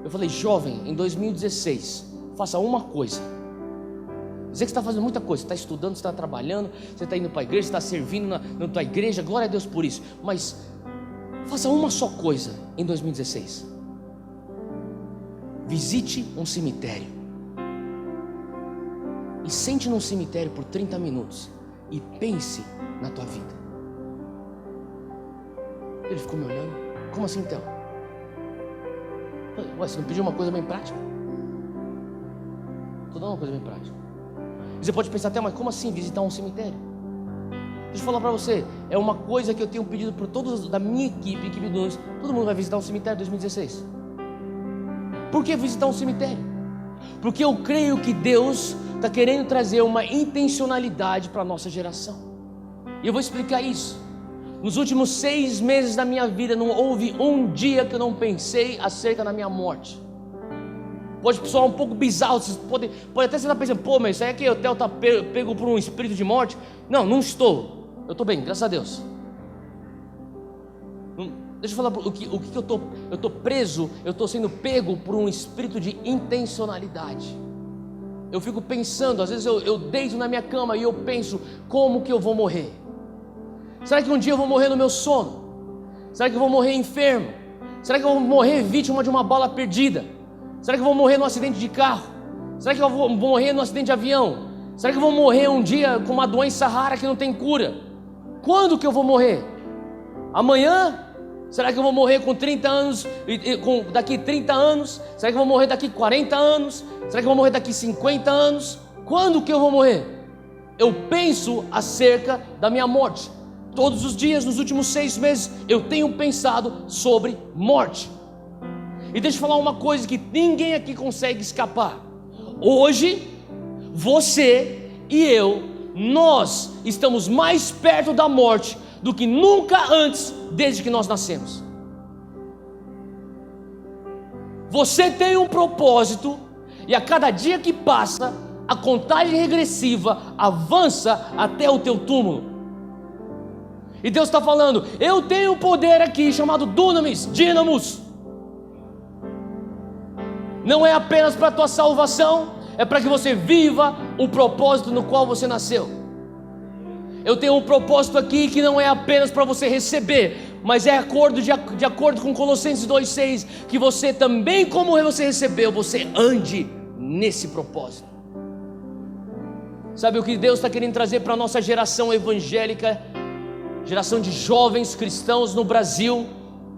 Eu falei, jovem, em 2016, faça uma coisa. Dizer que você está fazendo muita coisa, você está estudando, você está trabalhando, você está indo para a igreja, você está servindo na tua igreja, glória a Deus por isso. Mas faça uma só coisa em 2016. Visite um cemitério. E sente num cemitério por 30 minutos e pense na tua vida. Ele ficou me olhando, como assim, Theo? Ué, você não pediu uma coisa bem prática? Estou dando uma coisa bem prática. Você pode pensar até, mas como assim visitar um cemitério? Deixa eu falar para você, é uma coisa que eu tenho pedido para todos da minha equipe do Dunamis. Todo mundo vai visitar um cemitério em 2016. Por que visitar um cemitério? Porque eu creio que Deus está querendo trazer uma intencionalidade para a nossa geração. E eu vou explicar isso. Nos últimos 6 meses da minha vida, não houve um dia que eu não pensei acerca da minha morte. Pode soar um pouco bizarro, pode até você estar pensando, pô, mas isso aí é que o Theo está pego por um espírito de morte. Não estou, eu estou bem, graças a Deus. Deixa eu falar o que eu estou preso, eu estou sendo pego por um espírito de intencionalidade. Eu fico pensando, às vezes eu deito na minha cama e eu penso, como que eu vou morrer? Será que um dia eu vou morrer no meu sono? Será que eu vou morrer enfermo? Será que eu vou morrer vítima de uma bala perdida? Será que eu vou morrer num acidente de carro? Será que eu vou morrer num acidente de avião? Será que eu vou morrer um dia com uma doença rara que não tem cura? Quando que eu vou morrer? Amanhã? Será que eu vou morrer com 30 anos, daqui 30 anos? Será que eu vou morrer daqui 40 anos? Será que eu vou morrer daqui 50 anos? Quando que eu vou morrer? Eu penso acerca da minha morte. Todos os dias, nos últimos 6 meses, eu tenho pensado sobre morte. E deixa eu falar uma coisa que ninguém aqui consegue escapar. Hoje, você e eu, nós estamos mais perto da morte do que nunca antes, desde que nós nascemos. Você tem um propósito, e a cada dia que passa, a contagem regressiva avança até o teu túmulo. E Deus está falando, eu tenho um poder aqui chamado Dunamis, Dínamos. Não é apenas para a tua salvação, é para que você viva o propósito no qual você nasceu. Eu tenho um propósito aqui que não é apenas para você receber, mas é de acordo com Colossenses 2,6, que você também, como você recebeu, você ande nesse propósito. Sabe o que Deus está querendo trazer para a nossa geração evangélica, geração de jovens cristãos no Brasil?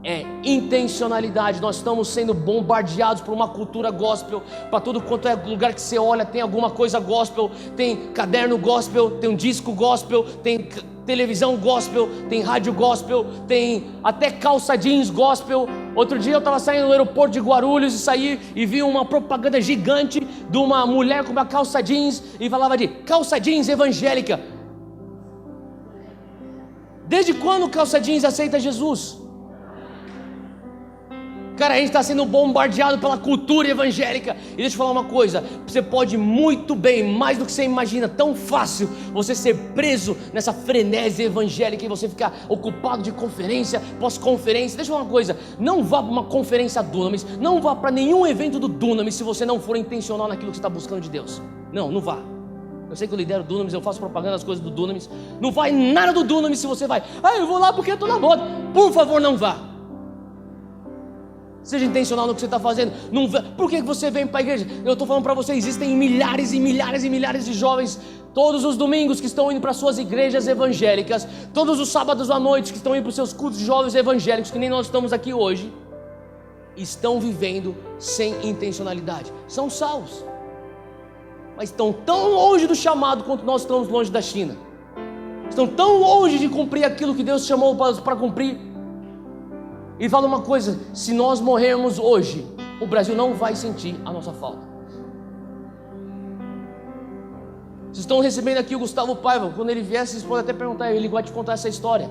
É intencionalidade. Nós estamos sendo bombardeados por uma cultura gospel. Para todo quanto é lugar que você olha, tem alguma coisa gospel. Tem caderno gospel, tem um disco gospel, tem televisão gospel, tem rádio gospel, tem até calça jeans gospel. Outro dia eu estava saindo do aeroporto de Guarulhos e saí e vi uma propaganda gigante de uma mulher com uma calça jeans e falava de calça jeans evangélica. Desde quando calça jeans aceita Jesus? Cara, a gente está sendo bombardeado pela cultura evangélica. E deixa eu falar uma coisa, você pode muito bem, mais do que você imagina, tão fácil você ser preso nessa frenesi evangélica e você ficar ocupado de conferência, pós-conferência. Deixa eu falar uma coisa, não vá para uma conferência Dunamis, não vá para nenhum evento do Dunamis se você não for intencional naquilo que você está buscando de Deus. Não vá. Eu sei que eu lidero o Dunamis, eu faço propaganda das coisas do Dunamis. Não vai nada do Dunamis se você vai, eu vou lá porque eu estou na moda. Por favor, não vá. Seja intencional no que você está fazendo. Não, por que você vem para a igreja? Eu estou falando para você, existem milhares e milhares e milhares de jovens todos os domingos que estão indo para suas igrejas evangélicas, todos os sábados à noite que estão indo para os seus cultos de jovens evangélicos, que nem nós estamos aqui hoje, estão vivendo sem intencionalidade. São salvos, mas estão tão longe do chamado quanto nós estamos longe da China. Estão tão longe de cumprir aquilo que Deus chamou para cumprir. E fala uma coisa: se nós morrermos hoje, o Brasil não vai sentir a nossa falta. Vocês estão recebendo aqui o Gustavo Paiva. Quando ele vier, vocês podem até perguntar, ele vai te contar essa história.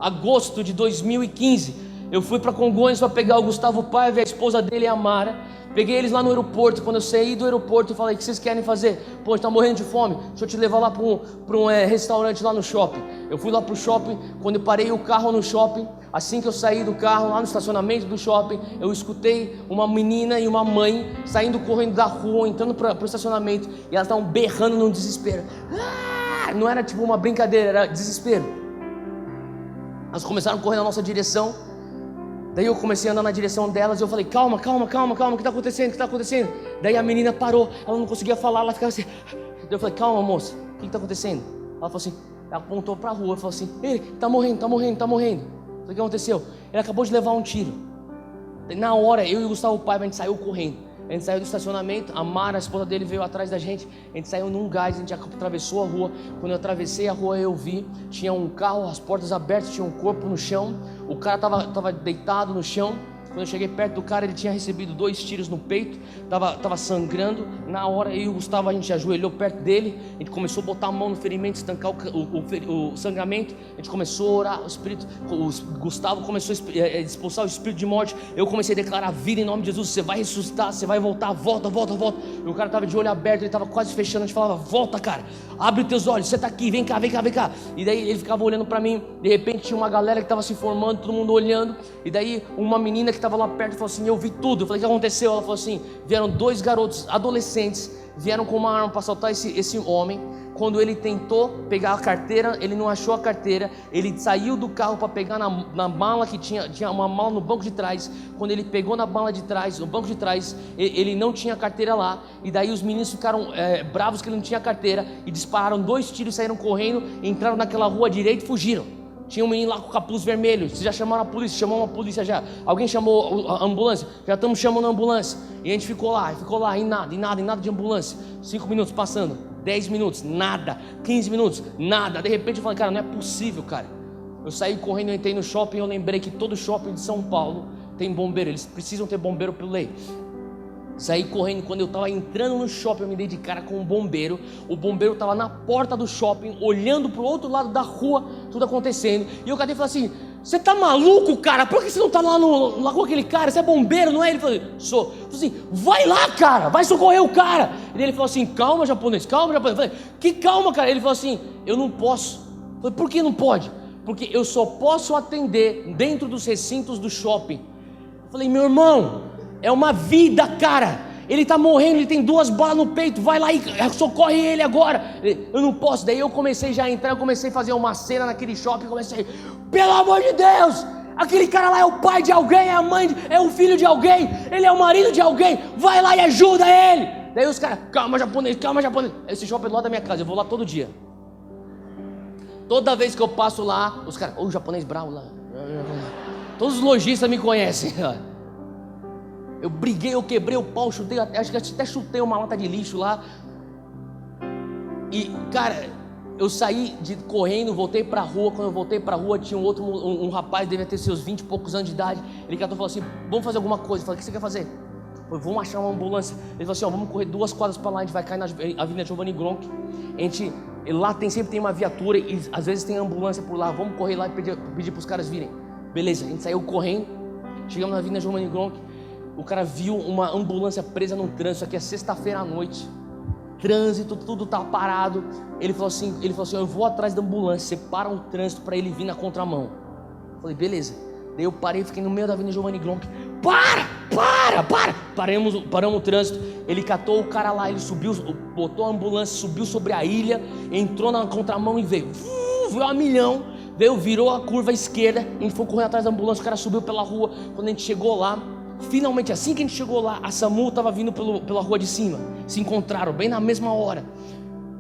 Agosto de 2015, eu fui para Congonhas para pegar o Gustavo Paiva e a esposa dele, a Mara. Peguei eles lá no aeroporto. Quando eu saí do aeroporto, eu falei: o que vocês querem fazer? Pô, a gente tá morrendo de fome, deixa eu te levar lá para um restaurante lá no shopping. Eu fui lá pro shopping. Quando eu parei o carro no shopping, assim que eu saí do carro, lá no estacionamento do shopping, eu escutei uma menina e uma mãe saindo correndo da rua, entrando pro estacionamento, e elas estavam berrando num desespero. Não era tipo uma brincadeira, era desespero. Elas começaram a correr na nossa direção. Daí eu comecei a andar na direção delas e eu falei: calma, calma, calma, calma, o que está acontecendo, o que está acontecendo? Daí a menina parou, ela não conseguia falar, ela ficava assim. Daí eu falei: calma, moça, o que está acontecendo? Ela falou assim, ela apontou para a rua e falou assim: ele está morrendo, está morrendo, está morrendo. Eu falei: o que aconteceu? Ele acabou de levar um tiro. Daí, na hora, eu e o Gustavo Paiva, a gente saiu correndo. A gente saiu do estacionamento, a Mara, a esposa dele, veio atrás da gente. A gente saiu num gás, a gente atravessou a rua. Quando eu atravessei a rua, eu vi, tinha um carro, as portas abertas, tinha um corpo no chão. O cara estava deitado no chão. Quando eu cheguei perto do cara, ele tinha recebido 2 tiros no peito, estava sangrando. Na hora, eu e o Gustavo, a gente ajoelhou perto dele, a gente começou a botar a mão no ferimento, estancar o sangramento. A gente começou a orar, o Gustavo começou a expulsar o espírito de morte. Eu comecei a declarar vida em nome de Jesus: você vai ressuscitar, você vai voltar, volta, volta, volta. E o cara estava de olho aberto, ele estava quase fechando. A gente falava: volta, cara, abre os teus olhos, você está aqui, vem cá, vem cá, vem cá. E daí ele ficava olhando para mim. De repente tinha uma galera que estava se formando, todo mundo olhando. E daí uma menina que estava lá perto falou assim: eu vi tudo. Eu falei: o que aconteceu? Ela falou assim: vieram 2 garotos adolescentes, vieram com uma arma para assaltar esse homem. Quando ele tentou pegar a carteira, ele não achou a carteira. Ele saiu do carro para pegar na mala, que tinha uma mala no banco de trás. Quando ele pegou na mala de trás, no banco de trás, ele não tinha a carteira lá. E daí os meninos ficaram bravos que ele não tinha a carteira e dispararam 2 tiros, saíram correndo, entraram naquela rua direita e fugiram. Tinha um menino lá com capuz vermelho. Vocês já chamaram a polícia? Chamou uma polícia já? Alguém chamou a ambulância? Já estamos chamando a ambulância. E a gente ficou lá, e nada de ambulância. 5 minutos passando, 10 minutos, nada. 15 minutos, nada. De repente eu falei: cara, não é possível, cara. Eu saí correndo, eu entrei no shopping e eu lembrei que todo shopping de São Paulo tem bombeiro. Eles precisam ter bombeiro por lei. Saí correndo. Quando eu estava entrando no shopping, eu me dei de cara com um bombeiro. O bombeiro estava na porta do shopping, olhando para o outro lado da rua, tudo acontecendo. E eu cadê falei assim: você tá maluco, cara? Por que você não tá lá com aquele cara? Você é bombeiro, não é? Ele falou: sou. Eu falei assim: vai lá, cara, vai socorrer o cara. E ele falou assim: calma, japonês, calma, japonês. Eu falei: que calma, cara? Ele falou assim: eu não posso. Eu falei: por que não pode? Porque eu só posso atender dentro dos recintos do shopping. Eu falei: meu irmão, é uma vida, cara. Ele está morrendo, ele tem 2 balas no peito. Vai lá e socorre ele agora. Eu não posso. Daí eu comecei já a entrar, eu comecei a fazer uma cena naquele shopping. Comecei: pelo amor de Deus, aquele cara lá é o pai de alguém, é a mãe, é o filho de alguém, ele é o marido de alguém. Vai lá e ajuda ele. Daí os caras: calma, japonês, calma, japonês. Esse shopping é do lado da minha casa, eu vou lá todo dia. Toda vez que eu passo lá, os caras: o japonês bravo lá. Todos os lojistas me conhecem. Eu briguei, eu quebrei o pau, chutei, acho que até chutei uma lata de lixo lá. E, cara, eu saí correndo, voltei pra rua. Quando eu voltei pra rua, tinha um rapaz, devia ter seus 20 e poucos anos de idade. Ele catou e falou assim: vamos fazer alguma coisa. Eu falei: o que você quer fazer? Eu falei: vamos achar uma ambulância. Ele falou assim: vamos correr 2 quadras pra lá, a gente vai cair na Avenida Giovanni Gronk. Lá sempre tem uma viatura e às vezes tem ambulância por lá. Vamos correr lá e pedir pros caras virem. Beleza, a gente saiu correndo, chegamos na Avenida Giovanni Gronk. O cara viu uma ambulância presa no trânsito. Aqui é sexta-feira à noite, trânsito, tudo tá parado. Ele falou assim: eu vou atrás da ambulância, você para o trânsito para ele vir na contramão. Eu falei: beleza. Daí eu parei, fiquei no meio da Avenida Giovanni Gronk. Paramos o trânsito. Ele catou o cara lá, ele subiu, botou a ambulância, subiu sobre a ilha, entrou na contramão e veio a milhão. Virou a curva à esquerda. A gente foi correr atrás da ambulância, o cara subiu pela rua. Quando a gente chegou lá, Finalmente, assim que a gente chegou lá, a SAMU estava vindo pela rua de cima. Se encontraram bem na mesma hora.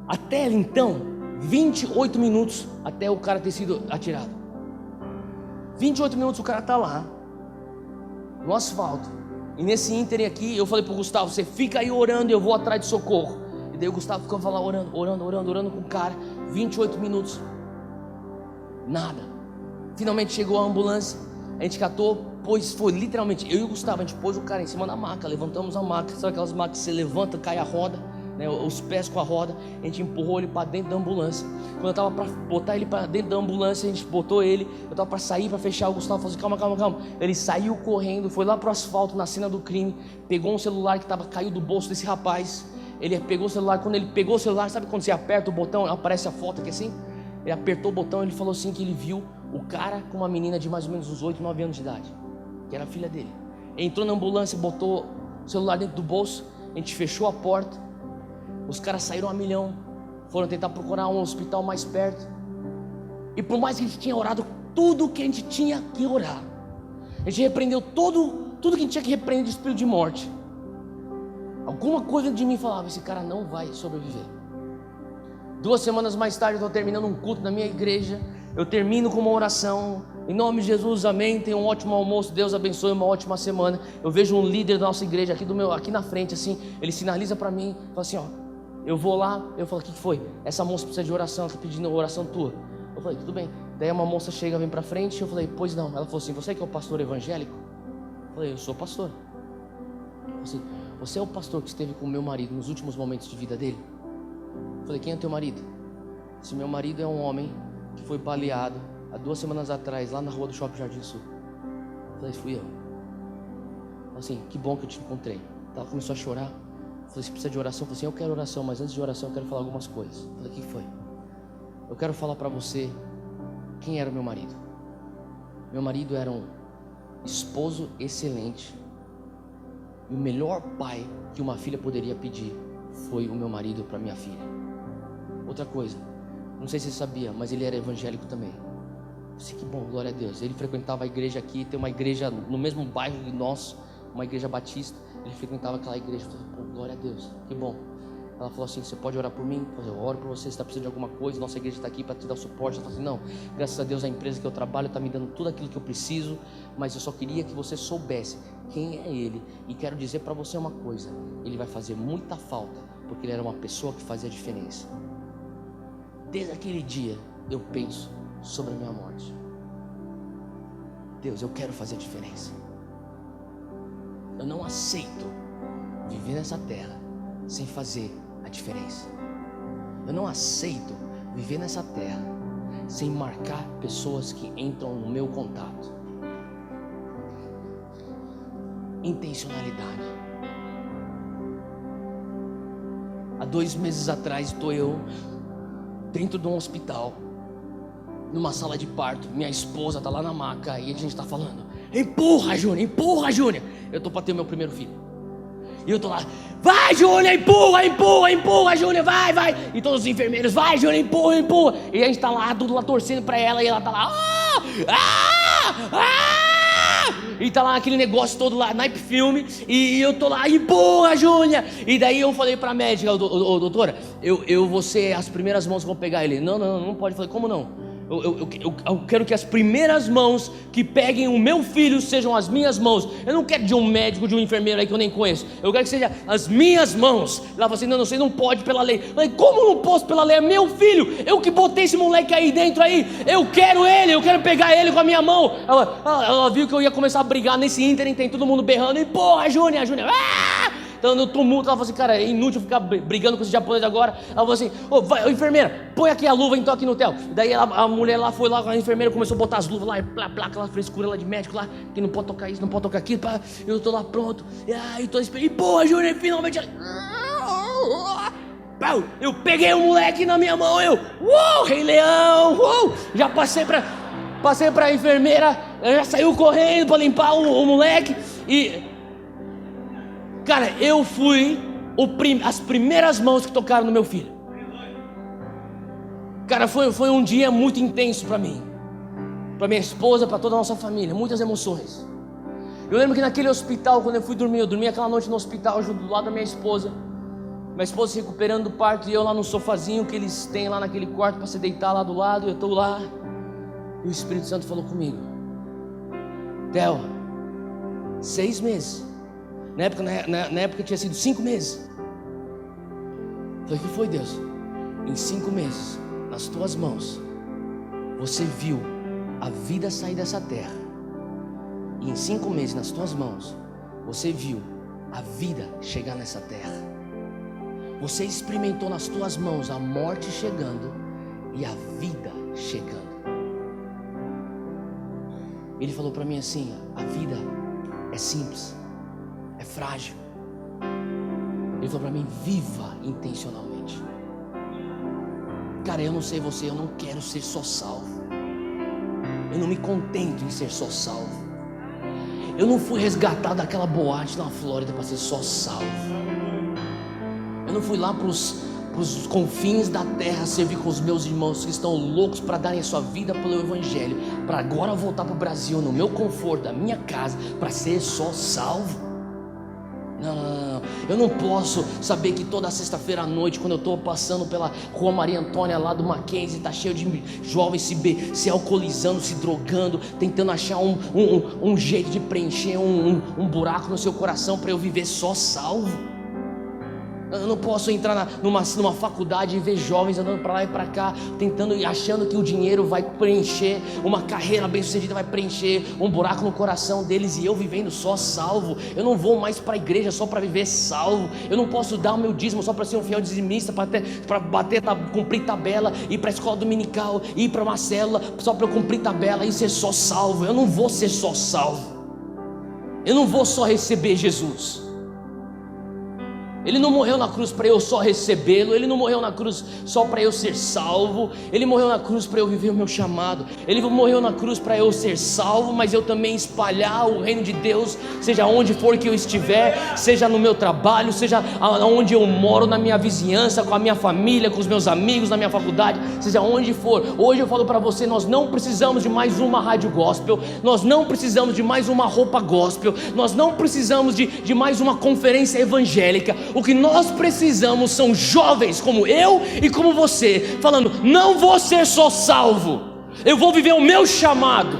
Até então, 28 minutos até o cara ter sido atirado. 28 minutos o cara está lá, no asfalto. E nesse ínterim aqui, eu falei pro Gustavo, você fica aí orando e eu vou atrás de socorro. E daí o Gustavo ficou lá orando com o cara. 28 minutos. Nada. Finalmente chegou a ambulância. A gente catou, foi literalmente, eu e o Gustavo, a gente pôs o cara em cima da maca, levantamos a maca. Sabe aquelas macas que você levanta, cai a roda, né, os pés com a roda. A gente empurrou ele para dentro da ambulância. Quando eu tava para botar ele para dentro da ambulância, a gente botou ele. Eu tava para sair, para fechar. O Gustavo falou assim, calma. Ele saiu correndo, foi lá pro asfalto na cena do crime. Pegou um celular que caiu do bolso desse rapaz. Ele pegou o celular. Quando ele pegou o celular, sabe quando você aperta o botão, aparece a foto aqui assim? Ele apertou o botão. Ele falou assim que ele viu o cara com uma menina de mais ou menos uns 8, 9 anos de idade, que era a filha dele. Entrou na ambulância, botou o celular dentro do bolso. A gente fechou a porta. Os caras saíram a milhão, foram tentar procurar um hospital mais perto. E por mais que a gente tinha orado tudo que a gente tinha que orar, a gente repreendeu tudo que a gente tinha que repreender de espírito de morte, alguma coisa de mim falava, esse cara não vai sobreviver. 2 semanas mais tarde eu estou terminando um culto na minha igreja. Eu termino com uma oração, em nome de Jesus, amém, tenha um ótimo almoço, Deus abençoe, uma ótima semana. Eu vejo um líder da nossa igreja aqui na frente assim, ele sinaliza para mim, fala assim, ó, eu vou lá. Eu falo, o que foi? Essa moça precisa de oração, está pedindo oração tua. Eu falei, tudo bem. Daí uma moça chega, vem para frente. Eu falei, pois não. Ela falou assim, você que é o pastor evangélico? Eu falei, eu sou pastor. Eu falei assim, você é o pastor que esteve com o meu marido nos últimos momentos de vida dele? Eu falei, quem é teu marido? Esse meu marido é um homem que foi baleado há 2 semanas atrás, lá na rua do Shopping Jardim Sul. Eu falei, fui eu. Eu falei assim, que bom que eu te encontrei. Ela começou a chorar. Eu falei, você precisa de oração? Eu falei assim, eu quero oração, mas antes de oração eu quero falar algumas coisas. Eu falei, o que foi? Eu quero falar para você quem era o meu marido. Meu marido era um esposo excelente. E o melhor pai que uma filha poderia pedir foi o meu marido para minha filha. Outra coisa, não sei se você sabia, mas ele era evangélico também. Eu disse, que bom, glória a Deus. Ele frequentava a igreja aqui, tem uma igreja no mesmo bairro que nós, uma igreja batista. Ele frequentava aquela igreja. Eu falei, pô, glória a Deus, que bom. Ela falou assim, você pode orar por mim? Eu falei, eu oro por você, se está precisando de alguma coisa, nossa igreja está aqui para te dar o suporte. Ela falou assim, não, graças a Deus a empresa que eu trabalho está me dando tudo aquilo que eu preciso, mas eu só queria que você soubesse quem é ele. E quero dizer para você uma coisa, ele vai fazer muita falta, porque ele era uma pessoa que fazia diferença. Desde aquele dia eu penso sobre a minha morte. Deus, eu quero fazer diferença. Eu não aceito viver nessa terra sem fazer a diferença. Eu não aceito viver nessa terra sem marcar pessoas que entram no meu contato. Intencionalidade. Há 2 meses atrás estou eu dentro de um hospital, numa sala de parto. Minha esposa está lá na maca e a gente está falando, empurra Júnior. Eu estou para ter meu primeiro filho. E eu estou lá, vai Júnior, empurra Júnior, vai. E todos os enfermeiros, vai Júnior, empurra. E a gente está lá, tudo lá torcendo para ela. E ela está lá, e tá lá aquele negócio todo lá, naipe filme. E eu tô lá, empurra Júnior. E daí eu falei pra médica, doutora, eu vou ser as primeiras mãos que vão pegar ele. Não pode. Eu falei, como não? Eu quero que as primeiras mãos que peguem o meu filho sejam as minhas mãos. Eu não quero de um médico, de um enfermeiro aí que eu nem conheço. Eu quero que seja as minhas mãos. Ela falou assim, não, você não pode pela lei. Eu falei, como não posso pela lei? É meu filho, eu que botei esse moleque aí dentro aí. Eu quero pegar ele com a minha mão. Ela viu que eu ia começar a brigar nesse ínterim. Tem todo mundo berrando, empurra Júnior. Então no tumulto, ela falou assim, cara, é inútil ficar brigando com esse japonês agora. Ela falou assim, vai, enfermeira, põe aqui a luva então aqui no hotel. Daí a mulher lá foi lá, a enfermeira começou a botar as luvas lá, aquela frescura lá de médico lá, que não pode tocar isso, não pode tocar aquilo. Eu tô lá pronto, e tô esperando, e porra, Júnior, finalmente. Eu peguei o moleque na minha mão, Rei Leão, já passei pra enfermeira, já saiu correndo pra limpar o moleque. E cara, eu fui as primeiras mãos que tocaram no meu filho. Cara, foi um dia muito intenso para mim, para minha esposa, para toda a nossa família, muitas emoções. Eu lembro que naquele hospital, quando eu fui dormir, eu dormi aquela noite no hospital junto do lado da minha esposa se recuperando do parto, e eu lá no sofazinho que eles têm lá naquele quarto para se deitar lá do lado. Eu estou lá e o Espírito Santo falou comigo: Theo, 6 meses. Na época tinha sido 5 meses. Eu falei: o que foi, Deus? Em 5 meses, nas tuas mãos, você viu a vida sair dessa terra. E em 5 meses, nas tuas mãos, você viu a vida chegar nessa terra. Você experimentou nas tuas mãos a morte chegando e a vida chegando. Ele falou para mim assim: a vida é simples, é frágil. Ele falou para mim: viva intencionalmente. Cara, eu não sei você, eu não quero ser só salvo. Eu não me contento em ser só salvo. Eu não fui resgatado daquela boate na Flórida para ser só salvo. Eu não fui lá para os confins da terra servir com os meus irmãos que estão loucos para darem a sua vida pelo Evangelho, para agora voltar para o Brasil no meu conforto, da minha casa, para ser só salvo. Não, eu não posso saber que toda sexta-feira à noite, quando eu estou passando pela rua Maria Antônia lá do Mackenzie, está cheio de jovens se alcoolizando, se drogando, tentando achar um jeito de preencher um buraco no seu coração para eu viver só salvo. Eu não posso entrar numa faculdade e ver jovens andando para lá e para cá, tentando e achando que o dinheiro vai preencher, uma carreira bem sucedida vai preencher um buraco no coração deles, e eu vivendo só salvo. Eu não vou mais para a igreja só para viver salvo. Eu não posso dar o meu dízimo só para ser um fiel dizimista, para cumprir tabela, ir para a escola dominical, ir para uma célula só para eu cumprir tabela e ser só salvo. Eu não vou ser só salvo. Eu não vou só receber Jesus. Ele não morreu na cruz para eu só recebê-lo. Ele não morreu na cruz só para eu ser salvo. Ele morreu na cruz para eu viver o meu chamado. Ele morreu na cruz para eu ser salvo, mas eu também espalhar o reino de Deus, seja onde for que eu estiver, seja no meu trabalho, seja onde eu moro, na minha vizinhança, com a minha família, com os meus amigos, na minha faculdade, seja onde for. Hoje eu falo para você: nós não precisamos de mais uma rádio gospel, nós não precisamos de mais uma roupa gospel, nós não precisamos de mais uma conferência evangélica. O que nós precisamos são jovens como eu e como você, falando: não vou ser só salvo, eu vou viver o meu chamado.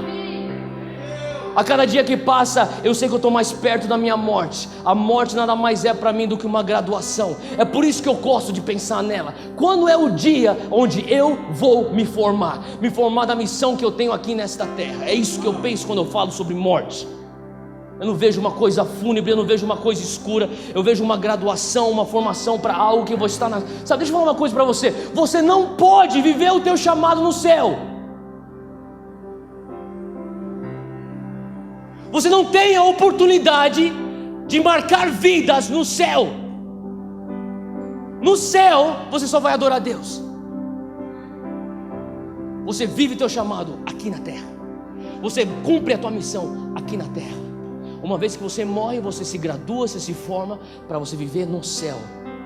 A cada dia que passa, eu sei que eu estou mais perto da minha morte. A morte nada mais é para mim do que uma graduação. É por isso que eu gosto de pensar nela. Quando é o dia onde eu vou me formar da missão que eu tenho aqui nesta terra? É isso que eu penso quando eu falo sobre morte. Eu não vejo uma coisa fúnebre, eu não vejo uma coisa escura. Eu vejo uma graduação, uma formação para algo que eu vou estar na... Sabe, deixa eu falar uma coisa para você: você não pode viver o teu chamado no céu. Você não tem a oportunidade de marcar vidas no céu. No céu você só vai adorar a Deus. Você vive o teu chamado aqui na terra. Você cumpre a tua missão aqui na terra. Uma vez que você morre, você se gradua, você se forma para você viver no céu,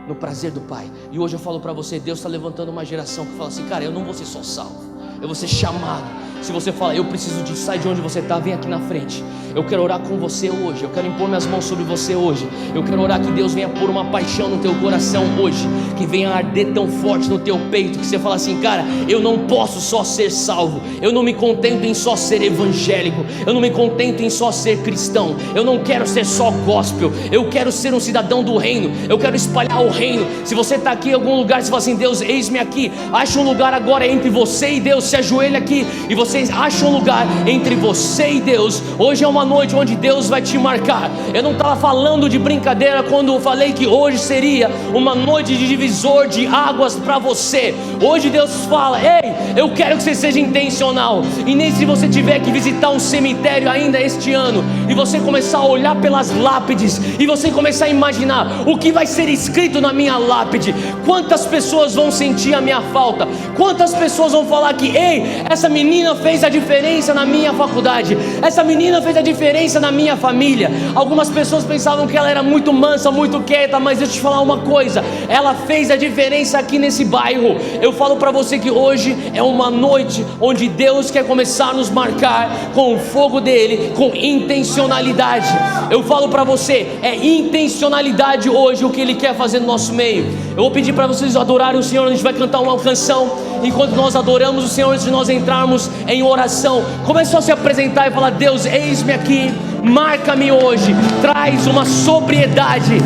no prazer do Pai. E hoje eu falo para você: Deus está levantando uma geração que fala assim: cara, eu não vou ser só salvo, eu vou ser chamado. Se você fala: eu preciso de sair de onde você está, vem aqui na frente. Eu quero orar com você hoje, eu quero impor minhas mãos sobre você hoje. Eu quero orar que Deus venha pôr uma paixão no teu coração hoje, que venha arder tão forte no teu peito, que você fala assim: cara, eu não posso só ser salvo, eu não me contento em só ser evangélico, eu não me contento em só ser cristão, eu não quero ser só gospel, eu quero ser um cidadão do reino, eu quero espalhar o reino. Se você está aqui em algum lugar, você fala assim: Deus, eis-me aqui. Acha um lugar agora entre você e Deus, se ajoelha aqui e você acha um lugar entre você e Deus. Hoje é uma noite onde Deus vai te marcar. Eu não estava falando de brincadeira quando eu falei que hoje seria uma noite de divisor de águas para você. Hoje Deus fala: ei, eu quero que você seja intencional. E nem se você tiver que visitar um cemitério ainda este ano, e você começar a olhar pelas lápides, e você começar a imaginar o que vai ser escrito na minha lápide. Quantas pessoas vão sentir a minha falta? Quantas pessoas vão falar que: ei, essa menina fez a diferença na minha faculdade. Essa menina fez a diferença na minha família. Algumas pessoas pensavam que ela era muito mansa, muito quieta, mas deixa eu te falar uma coisa, ela fez a diferença aqui nesse bairro. Eu falo para você que hoje é uma noite onde Deus quer começar a nos marcar com o fogo dele, com intencionalidade. Eu falo para você, é intencionalidade hoje o que ele quer fazer no nosso meio. Eu vou pedir para vocês adorarem o Senhor. A gente vai cantar uma canção. Enquanto nós adoramos o Senhor, antes de nós entrarmos em oração, comece a se apresentar e falar: Deus, eis-me aqui, marca-me hoje, traz uma sobriedade.